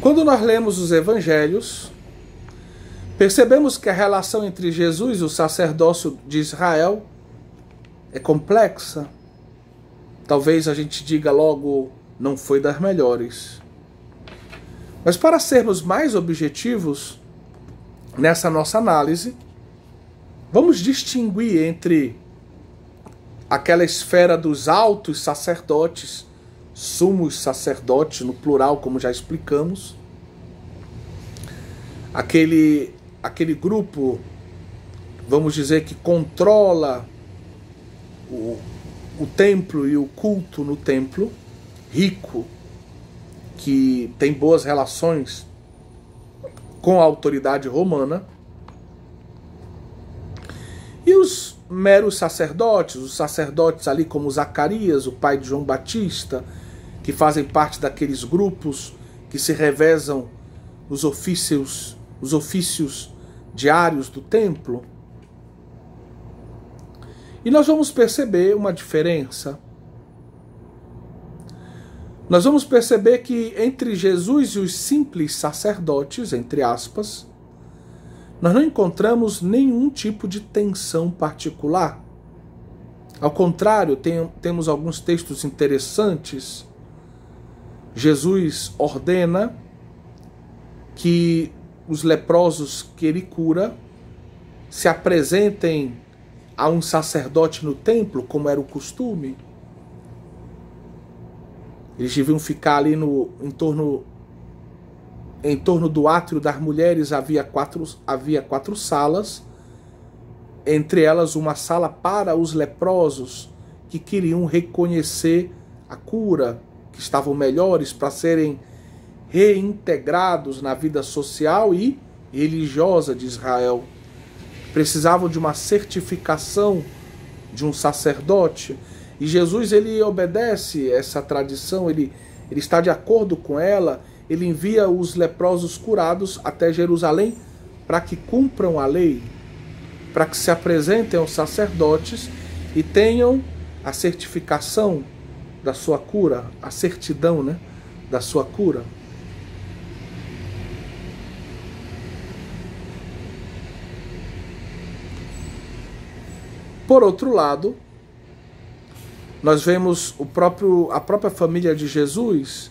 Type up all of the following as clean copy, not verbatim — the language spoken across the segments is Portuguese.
Quando nós lemos os evangelhos, percebemos que a relação entre Jesus e o sacerdócio de Israel é complexa. Talvez a gente diga logo, não foi das melhores. Mas para sermos mais objetivos nessa nossa análise, vamos distinguir entre aquela esfera dos altos sacerdotes, sumos sacerdotes, no plural, como já explicamos, aquele grupo, vamos dizer, que controla o templo e o culto no templo, rico, que tem boas relações com a autoridade romana, e os meros sacerdotes, os sacerdotes ali como Zacarias, o pai de João Batista, que fazem parte daqueles grupos que se revezam os ofícios diários do templo. E nós vamos perceber uma diferença. Nós vamos perceber que entre Jesus e os simples sacerdotes, entre aspas, nós não encontramos nenhum tipo de tensão particular. Ao contrário, temos alguns textos interessantes. Jesus ordena que os leprosos que ele cura se apresentem a um sacerdote no templo, como era o costume. Eles deviam ficar ali em torno do átrio das mulheres. Havia quatro salas, entre elas uma sala para os leprosos que queriam reconhecer a cura, que estavam melhores para serem reintegrados na vida social e religiosa de Israel. Precisavam de uma certificação de um sacerdote, e Jesus, ele obedece essa tradição, ele está de acordo com ela. Ele envia os leprosos curados até Jerusalém para que cumpram a lei, para que se apresentem aos sacerdotes e tenham a certificação da sua cura, a certidão, né, da sua cura. Por outro lado, nós vemos a própria família de Jesus,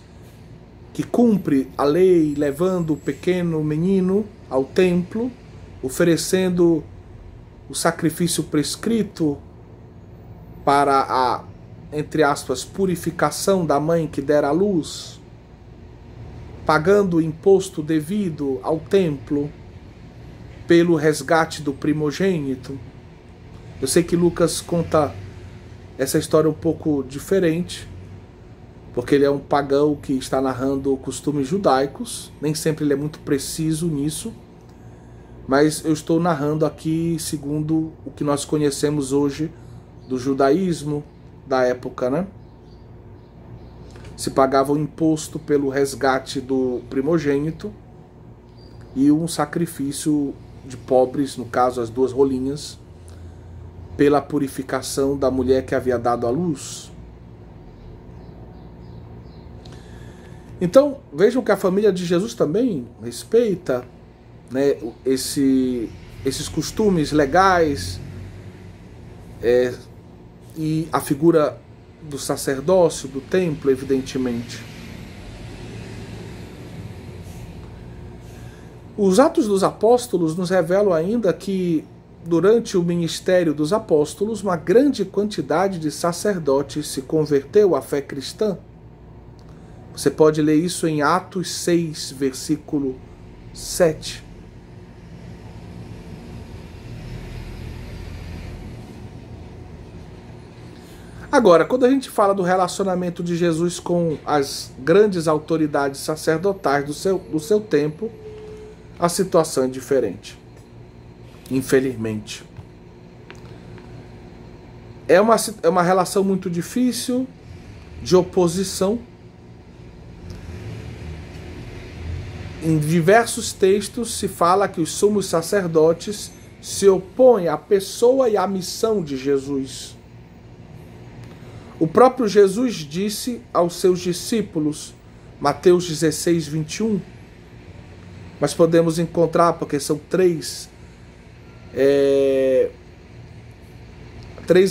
que cumpre a lei, levando o pequeno menino ao templo, oferecendo o sacrifício prescrito para a, entre aspas, purificação da mãe que dera à luz, pagando o imposto devido ao templo pelo resgate do primogênito. Eu sei que Lucas conta essa história um pouco diferente, porque ele é um pagão que está narrando costumes judaicos. Nem sempre ele é muito preciso nisso, mas eu estou narrando aqui segundo o que nós conhecemos hoje do judaísmo da época, né? Se pagava o imposto pelo resgate do primogênito e um sacrifício de pobres, no caso as duas rolinhas, pela purificação da mulher que havia dado à luz. Então, vejam que a família de Jesus também respeita, né, esses costumes legais, e a figura do sacerdócio, do templo, evidentemente. Os Atos dos Apóstolos nos revelam ainda que durante o ministério dos apóstolos, uma grande quantidade de sacerdotes se converteu à fé cristã. Você pode ler isso em Atos 6, versículo 7. Agora, quando a gente fala do relacionamento de Jesus com as grandes autoridades sacerdotais do seu tempo, a situação é diferente. Infelizmente. É uma relação muito difícil, de oposição. Em diversos textos se fala que os sumos sacerdotes se opõem à pessoa e à missão de Jesus. O próprio Jesus disse aos seus discípulos, Mateus 16, 21, mas podemos encontrar, porque são três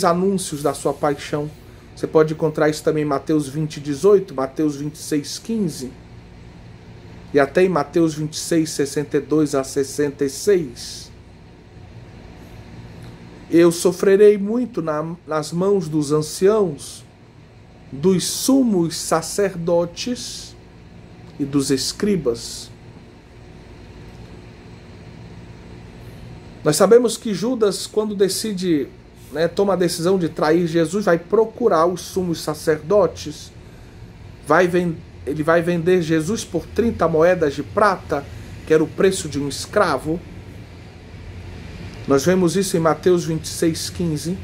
anúncios da sua paixão. Você pode encontrar isso também em Mateus 20, 18, Mateus 26, 15, e até em Mateus 26, 62 a 66. Eu sofrerei muito nas mãos dos anciãos, dos sumos sacerdotes e dos escribas. Nós sabemos que Judas, quando decide, toma a decisão de trair Jesus, vai procurar os sumos sacerdotes, ele vai vender Jesus por 30 moedas de prata, que era o preço de um escravo. Nós vemos isso em Mateus 26, 15.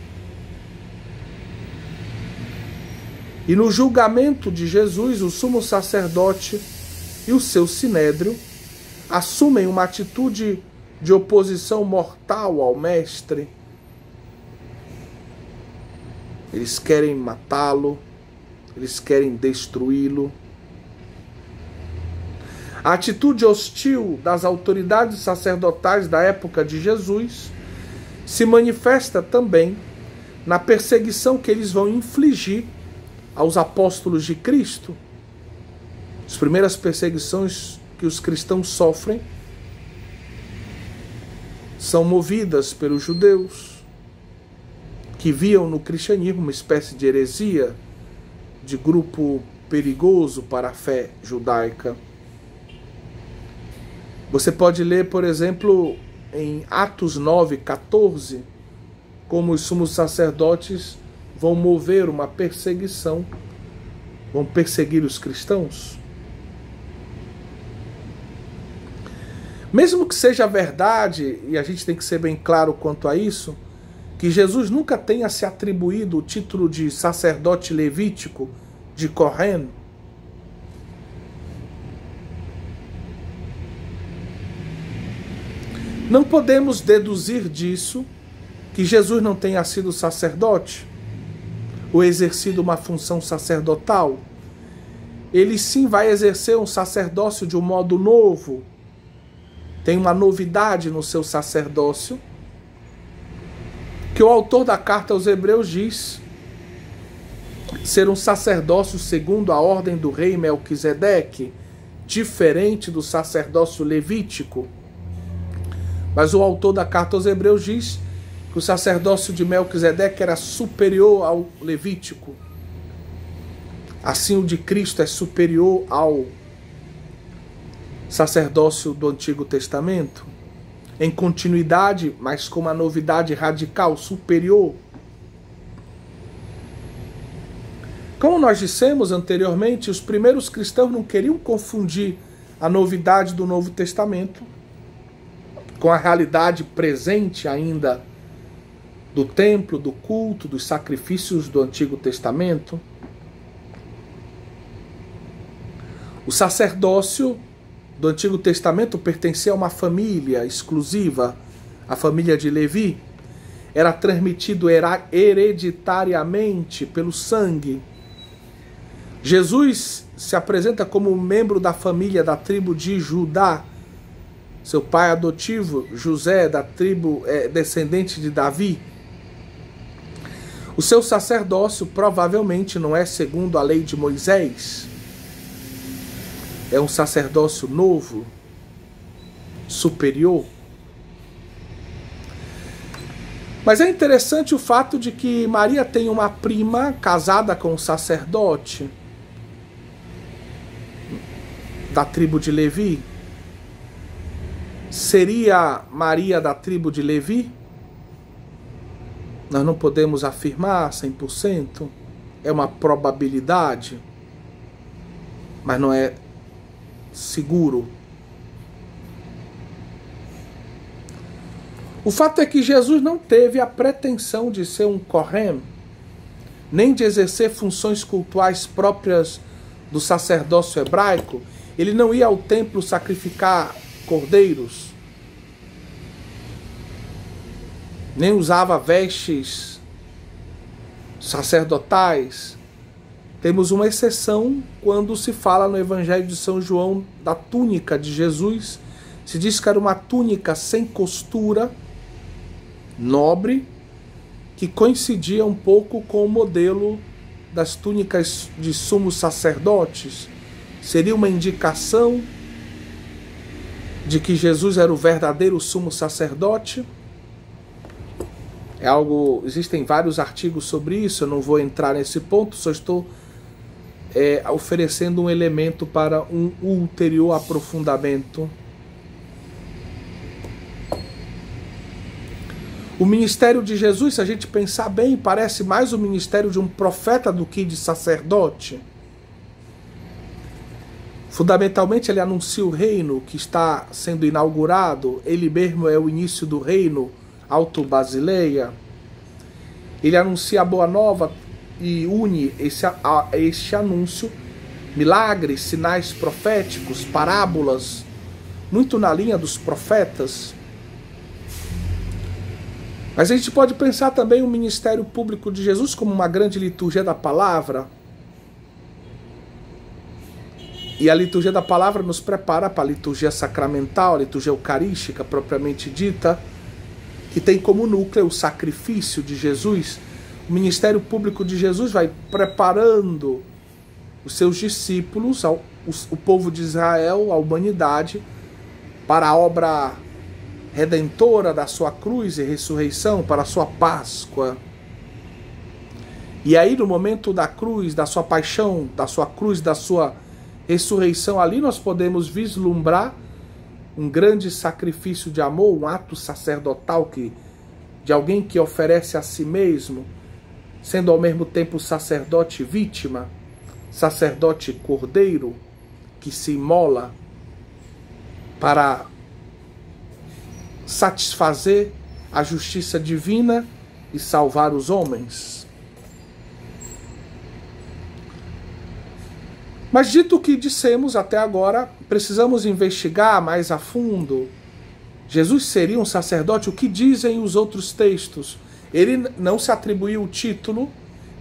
E no julgamento de Jesus, o sumo sacerdote e o seu sinédrio assumem uma atitude de oposição mortal ao mestre. Eles querem matá-lo, eles querem destruí-lo. A atitude hostil das autoridades sacerdotais da época de Jesus se manifesta também na perseguição que eles vão infligir aos apóstolos de Cristo. As primeiras perseguições que os cristãos sofrem são movidas pelos judeus, que viam no cristianismo uma espécie de heresia, de grupo perigoso para a fé judaica. Você pode ler, por exemplo, em Atos 9, 14, como os sumos sacerdotes vão mover uma perseguição, vão perseguir os cristãos. Mesmo que seja verdade, e a gente tem que ser bem claro quanto a isso, que Jesus nunca tenha se atribuído o título de sacerdote levítico, de Cohen, não podemos deduzir disso que Jesus não tenha sido sacerdote ou exercido uma função sacerdotal. Ele sim vai exercer um sacerdócio de um modo novo. Tem uma novidade no seu sacerdócio, que o autor da carta aos Hebreus diz ser um sacerdócio segundo a ordem do rei Melquisedeque, diferente do sacerdócio levítico. Mas o autor da carta aos Hebreus diz que o sacerdócio de Melquisedeque era superior ao levítico. Assim o de Cristo é superior ao sacerdócio do Antigo Testamento, em continuidade, mas com uma novidade radical, superior. Como nós dissemos anteriormente, os primeiros cristãos não queriam confundir a novidade do Novo Testamento com a realidade presente ainda do templo, do culto, dos sacrifícios do Antigo Testamento. O sacerdócio do Antigo Testamento pertencia a uma família exclusiva, a família de Levi. Era transmitido hereditariamente pelo sangue. Jesus se apresenta como membro da família da tribo de Judá. Seu pai adotivo, José, da tribo descendente de Davi. O seu sacerdócio provavelmente não é segundo a lei de Moisés. É um sacerdócio novo, superior. Mas é interessante o fato de que Maria tem uma prima casada com um sacerdote da tribo de Levi. Seria Maria da tribo de Levi? Nós não podemos afirmar 100%. É uma probabilidade, mas não é seguro. O fato é que Jesus não teve a pretensão de ser um Kohen, nem de exercer funções cultuais próprias do sacerdócio hebraico. Ele não ia ao templo sacrificar cordeiros, nem usava vestes sacerdotais. Temos uma exceção quando se fala no Evangelho de São João da túnica de Jesus Se diz que era uma túnica sem costura, nobre, que coincidia um pouco com o modelo das túnicas de sumos sacerdotes. Seria uma indicação de que Jesus era o verdadeiro sumo sacerdote. Existem vários artigos sobre isso, eu não vou entrar nesse ponto, só estou oferecendo um elemento para um ulterior aprofundamento. O ministério de Jesus, se a gente pensar bem, parece mais o ministério de um profeta do que de sacerdote. Fundamentalmente, ele anuncia o reino que está sendo inaugurado. Ele mesmo é o início do reino, Alto Basileia. Ele anuncia a boa nova e une este anúncio, milagres, sinais proféticos, parábolas, muito na linha dos profetas. Mas a gente pode pensar também o ministério público de Jesus como uma grande liturgia da palavra. E a liturgia da palavra nos prepara para a liturgia sacramental, a liturgia eucarística propriamente dita, que tem como núcleo o sacrifício de Jesus. O ministério público de Jesus vai preparando os seus discípulos, o povo de Israel, a humanidade, para a obra redentora da sua cruz e ressurreição, para a sua Páscoa. E aí, no momento da cruz, da sua paixão, da sua cruz, da sua ressurreição, ali nós podemos vislumbrar um grande sacrifício de amor, um ato sacerdotal de alguém que oferece a si mesmo, sendo ao mesmo tempo sacerdote vítima, sacerdote cordeiro, que se imola para satisfazer a justiça divina e salvar os homens. Mas dito o que dissemos até agora, precisamos investigar mais a fundo. Jesus seria um sacerdote? O que dizem os outros textos? Ele não se atribuiu o título,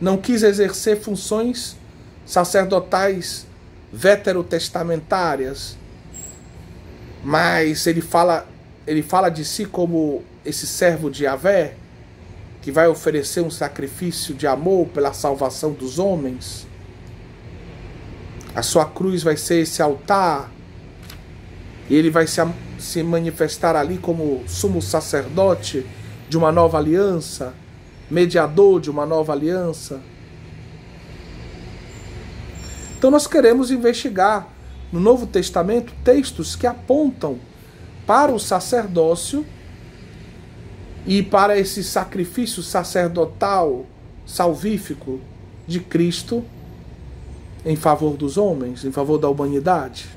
não quis exercer funções sacerdotais veterotestamentárias, mas ele fala de si como esse servo de Yahvé, que vai oferecer um sacrifício de amor pela salvação dos homens. A sua cruz vai ser esse altar, e ele vai se manifestar ali como sumo sacerdote de uma nova aliança, mediador de uma nova aliança. Então nós queremos investigar no Novo Testamento textos que apontam para o sacerdócio e para esse sacrifício sacerdotal salvífico de Cristo em favor dos homens, em favor da humanidade.